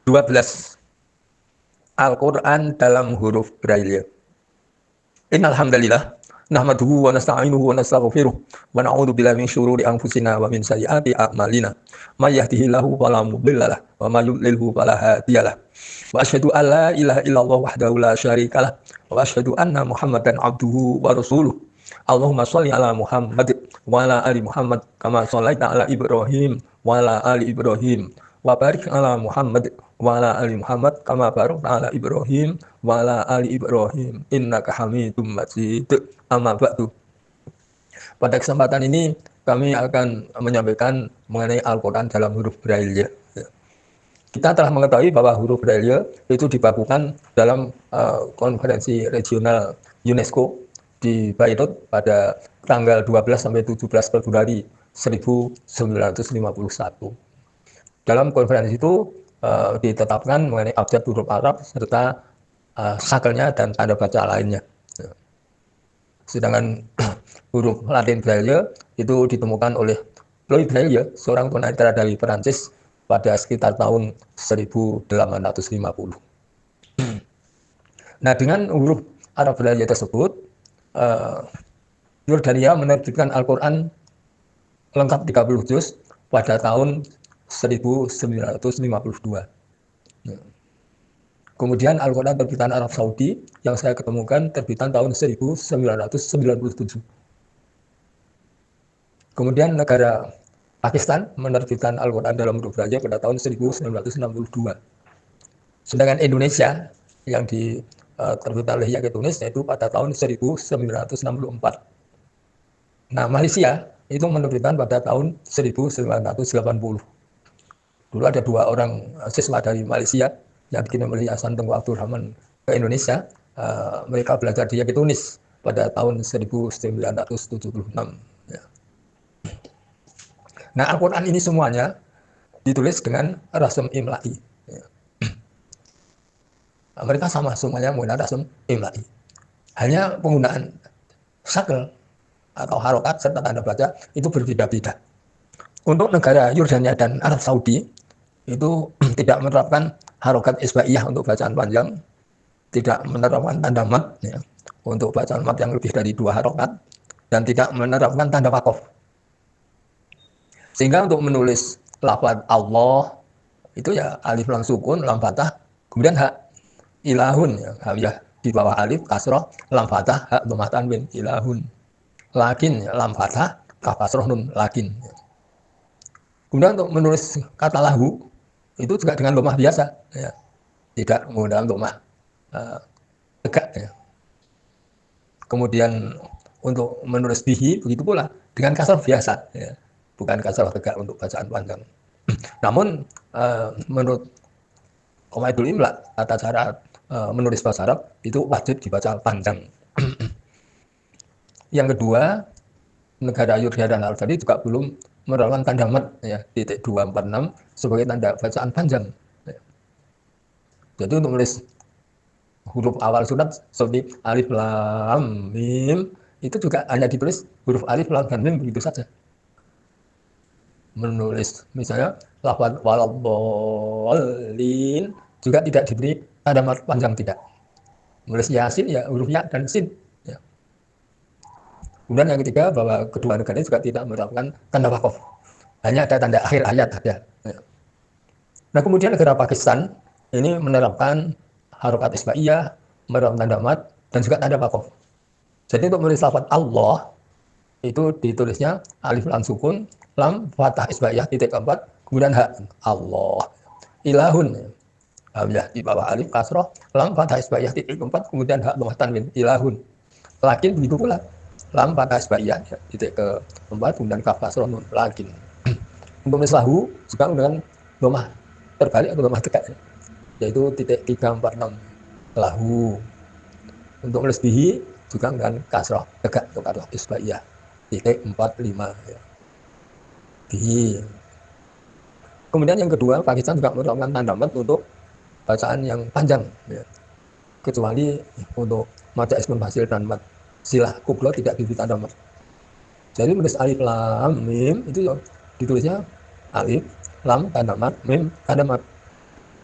12. Al-Quran dalam huruf Braille. Innal hamdalillah nahmaduhu wa nasta'inuhu wa nastaghfiruh wa na'udzu billahi min syururi anfusina wa min sayyiati a'malina. May yahdihillahu fala mudhillalah wa may yudlilhu fala hadiyalah. Wa asyhadu an la ilaha illallah wahdahu la syarikalah wa asyhadu anna Muhammadan abduhu wa rasuluh. Allahumma shalli ala Muhammad wa ala ali Muhammad kama shallaita ala Ibrahim wa ala ali Ibrahim wa barik ala Muhammad wa ala ali Muhammad kama barakta ala Ibrahim wa ala ali Ibrahim innaka Hamidum Majid. Amma ba'du. Pada kesempatan ini kami akan menyampaikan mengenai Al-Quran dalam huruf Braille. Kita telah mengetahui bahwa huruf Braille itu dibakukan dalam konferensi regional UNESCO di Beirut pada tanggal 12 sampai 17 Februari 1951. Dalam konferensi itu ditetapkan mengenai abjad huruf Arab serta sakelnya dan tanda baca lainnya. Sedangkan huruf Latin Braille itu ditemukan oleh Louis Braille, seorang tunanetra dari Perancis pada sekitar tahun 1850. Nah, dengan huruf Arab Braille tersebut, Yordania menerbitkan Al-Quran lengkap 30 juz pada tahun 1952. Kemudian Al-Quran terbitan Arab Saudi yang saya ketemukan terbitan tahun 1997. Kemudian negara Pakistan menerbitkan Al-Quran dalam huruf Braille pada tahun 1962. Sedangkan Indonesia yang diterbitkan oleh Hiyag Tunis yaitu pada tahun 1964. Nah, Malaysia itu menerbitkan pada tahun 1980. Dulu ada 2 orang siswa dari Malaysia yang dikirim oleh Yayasan Tengku Abdurrahman ke Indonesia. Mereka belajar di Hiyag Tunis pada tahun 1976. Ya. Nah, Al-Quran ini semuanya ditulis dengan rasm imla'i. Ya. Mereka sama semuanya menggunakan rasm imla'i. Hanya penggunaan sakel atau harokat serta tanda baca itu berbeda-beda. Untuk negara Yordania dan Arab Saudi itu tidak menerapkan harokat isbaiyah untuk bacaan panjang, tidak menerapkan tanda mat ya, untuk bacaan mat yang lebih dari 2 harokat, dan tidak menerapkan tanda wakof. Sehingga untuk menulis lafaz Allah itu ya alif lam sukun, lam fathah, kemudian hak ilahun ya, hamzah di bawah alif kasroh, lam fathah, hak dhammah tanwin ilahun. Lakin ya, lam fathah, kaf kasroh nun lakin. Kemudian untuk menulis kata lahu itu juga dengan dhammah biasa ya. Tidak menggunakan dhammah tegak ya. Kemudian untuk menulis bihi begitu pula dengan kasroh biasa ya. Bukan kasroh tegak untuk bacaan panjang. Namun menurut Qawaidul Imla, tata cara menulis bahasa Arab itu wajib dibaca panjang. Yang kedua, negara Yordania dan Arab Saudi juga belum menerapkan tanda mat ya, titik 246 sebagai tanda bacaan panjang. Ya. Jadi untuk menulis huruf awal surat seperti alif lam mim itu juga hanya ditulis huruf alif lam dan mim begitu saja. Menulis misalnya lafaz waladhdallin juga tidak diberi tanda mat panjang, tidak. Menulis yasin ya huruf ya dan sin. Ya. Kemudian yang ketiga bahwa kedua negara ini juga tidak menerapkan tanda wakof, hanya ada tanda akhir ayat saja. Ya. Nah, kemudian negara Pakistan ini menerapkan harokat isbaiyah, menerapkan tanda mat dan juga tanda wakof. Jadi untuk menulis lafaz Allah itu ditulisnya alif lam sukun, lam fathah isbaiyah titik keempat, kemudian hak Allah. Ilahun ya, di bawah alif kasroh, lam fathah isbaiyah titik keempat, kemudian hak dhammah tanwin ilahun. Lakin begitu pula lam fathah isbaiyah ya, titik keempat, kemudian kaf kasroh nun lakin. Untuk menulis lahu juga dengan dhammah terbalik atau dhammah tegak ya, yaitu titik 346 lahu. Untuk menulis bihi juga dengan kasroh tegak atau kasroh isbaiyah titik 45 ya. Bihi. Kemudian yang kedua, Pakistan juga menerapkan tanda mat untuk bacaan yang panjang ya. Kecuali untuk maja ismun fasil dan mat silah kubro tidak diberi tanda mat. Jadi menulis alif lam mim itu ditulisnya alif lam tanda mat mim tanda mat.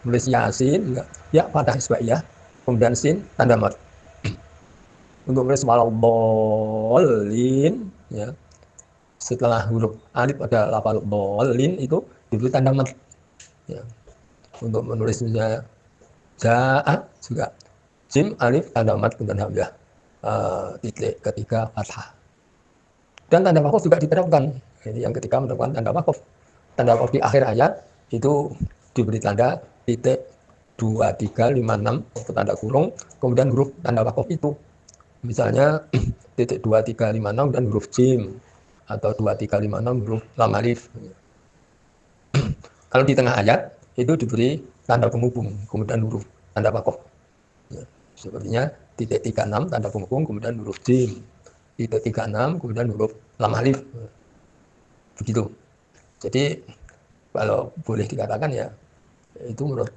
Nulis Yasin juga ya fathah isbaiyah, kemudian sin tanda mat. Untuk nulis waladhdallin ya, setelah huruf alif ada lafal dhalin itu diberi tanda mat ya. Untuk menulis misalnya jaa juga jim alif tanda mat kemudian hamzah titik ketiga fathah. Dan tanda wakaf juga diterapkan. Ini yang ketika menerapkan tanda wakaf. Tanda wakaf di akhir ayat itu diberi tanda titik 2356 atau tanda kurung, kemudian huruf tanda wakaf itu. Misalnya titik 2356 dan huruf jim atau 2356 huruf lam alif. Kalau di tengah ayat itu diberi tanda penghubung, kemudian huruf tanda wakaf. Ya, sepertinya titik 36 tanda penghubung, kemudian huruf jim. Titik 36 kemudian huruf lam alif. Begitu. Jadi kalau boleh dikatakan ya itu menurut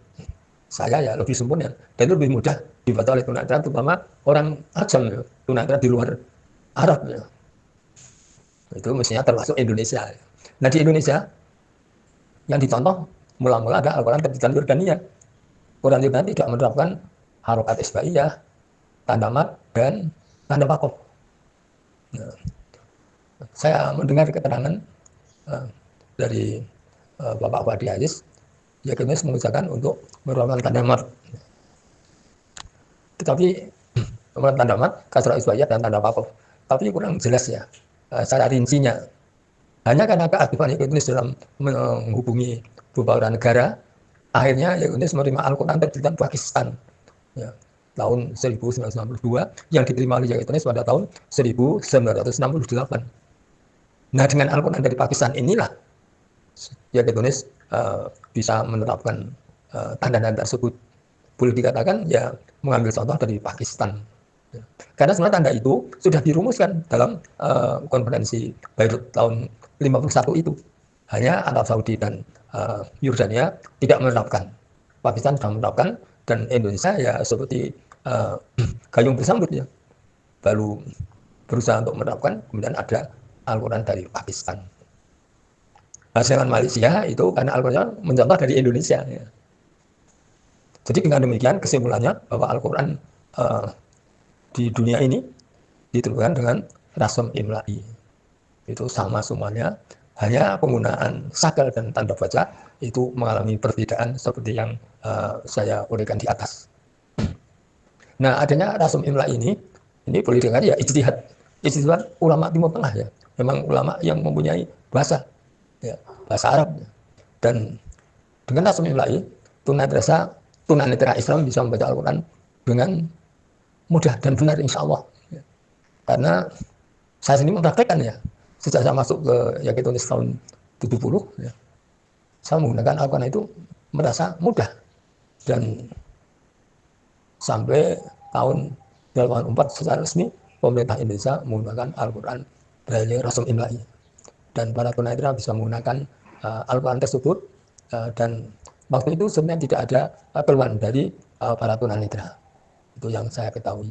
saya ya lebih sempurna dan itu lebih mudah dibaca oleh tunanetra, terutama orang ajam ya, tunanetra di luar Arab ya. Itu mestinya termasuk Indonesia. Nah di Indonesia yang dicontoh mula-mula ada Al-Quran terbitan Yordania. Quran Yordania tidak menerapkan harokat isbaiyah, tanda mat dan tanda wakaf. Nah, saya mendengar keterangan dari Bapak Fadi Aziz, ya kami mengusahakan untuk menerapkan tanda mat. Tetapi tanda mat, kasrah isbaiyah dan tanda wakaf. Tapi kurang jelas ya secara rincinya. Hanya karena keaktifan Indonesia dalam menghubungi beberapa negara, akhirnya Indonesia menerima Al-Quran terbitan Pakistan. Ya, tahun 1992 yang diterima oleh Indonesia pada tahun 1968. Nah dengan Al-Quran dari Pakistan inilah Indonesia bisa menerapkan tanda-tanda tersebut. Boleh dikatakan ya mengambil contoh dari Pakistan. Karena sebenarnya tanda itu sudah dirumuskan dalam konferensi Beirut tahun 51 itu. Hanya Arab Saudi dan Yordania tidak menerapkan. Pakistan sudah menerapkan dan Indonesia ya seperti gayung bersambut ya. Baru berusaha untuk menerapkan, kemudian ada Al-Quran dari Pakistan. Sedangkan Malaysia itu karena Al-Quran mencontoh dari Indonesia. Ya. Jadi dengan demikian kesimpulannya bahwa Al-Quran di dunia ini diturunkan dengan rasam imla'i. Itu sama semuanya, hanya penggunaan sakal dan tanda baca itu mengalami perbedaan seperti yang saya uraikan di atas. Nah adanya rasam imla'i ini boleh dikatakan ya ijtihad. Ijtihad ulama Timur Tengah ya, memang ulama yang mempunyai bahasa, ya, bahasa Arab. Dan dengan rasam imla'i, tunanetra Islam bisa membaca Al-Quran dengan mudah dan benar insya Allah. Karena saya sendiri mempraktekkan ya, sejak saya masuk ke Yakitunis tahun 70 ya, saya menggunakan Al-Quran itu merasa mudah. Dan sampai tahun 2004 secara resmi pemerintah Indonesia menggunakan Al-Quran Braille Rasam Imla'i. Dan para tunanetra bisa menggunakan Al-Quran tersebut dan waktu itu sebenarnya tidak ada keluhan dari para tunanetra. Itu yang saya ketahui.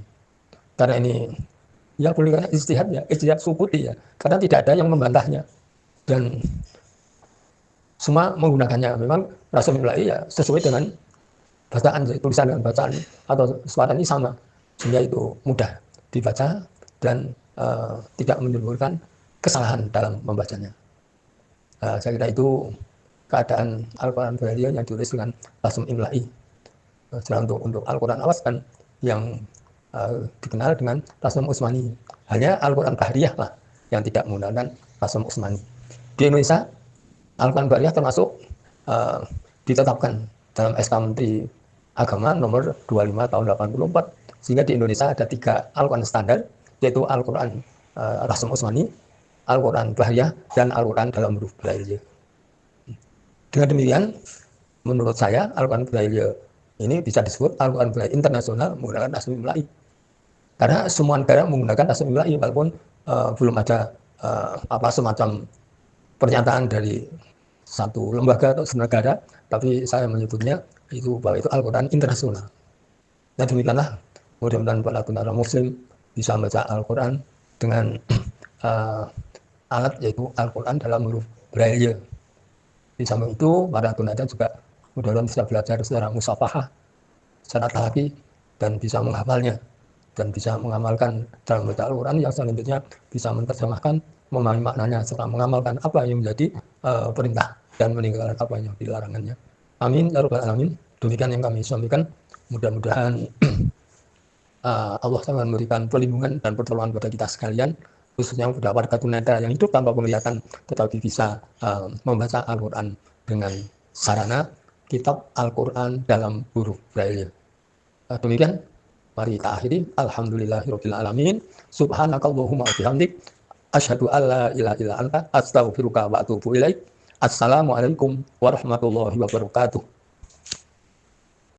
Karena ini ya boleh karena ijtihad ya, ijtihad sukuti ya, karena tidak ada yang membantahnya dan semua menggunakannya. Memang Rasam Imla'i ya sesuai dengan bacaan, tulisan dengan bacaan atau suara ini sama, sehingga itu mudah dibaca dan tidak menimbulkan kesalahan dalam membacanya. Saya kira itu keadaan Al-Quran Braille yang ditulis dengan Rasam Imla'i. Sedangkan untuk Al-Quran Awas kan yang dikenal dengan Rasam Utsmani. Hanya Al-Quran Bahriyah lah yang tidak menggunakan Rasam Utsmani. Di Indonesia, Al-Quran Bahriyah termasuk ditetapkan dalam SK Menteri Agama nomor 25 tahun 84. Sehingga di Indonesia ada 3 Al-Quran standar, yaitu Al-Quran Rasam Utsmani, Al-Quran Bahriyah, dan Al-Quran dalam huruf Braille. Dengan demikian, menurut saya Al-Quran Braille ini bisa disebut Al-Quran Braille internasional menggunakan Rasam Imla'i. Karena semua negara menggunakan Rasam Imla'i walaupun belum ada semacam pernyataan dari satu lembaga atau negara, tapi saya menyebutnya itu bahwa itu Al-Quran internasional. Nah demikianlah, mudah-mudahan para tunanetra Muslim bisa membaca Al-Quran dengan alat yaitu Al-Quran dalam huruf Braille. Di samping itu para tunanetra juga mudah-mudahan bisa belajar secara musafahah, secara talaki, dan bisa menghafalnya, dan bisa mengamalkan dalam baca Al-Quran yang selanjutnya bisa menerjemahkan, memahami maknanya, serta mengamalkan apa yang menjadi perintah dan meninggalkan apa yang dilarangannya. Amin ya rabbal alamin. Demikian yang kami sampaikan. Mudah-mudahan Allah sangat memberikan perlindungan dan pertolongan kepada kita sekalian, khususnya kepada warga tunanetra yang hidup tanpa penglihatan tetapi bisa membaca Al-Quran dengan sarana kitab Al-Quran dalam huruf Braille. Demikian, mari kita akhiri. Alhamdulillahirabbil alamin. Subhanakallahumma wa bihamdik, asyhadu an la ilaha illa anta, astaghfiruka wa atubu ilaik. Assalamualaikum warahmatullahi wabarakatuh.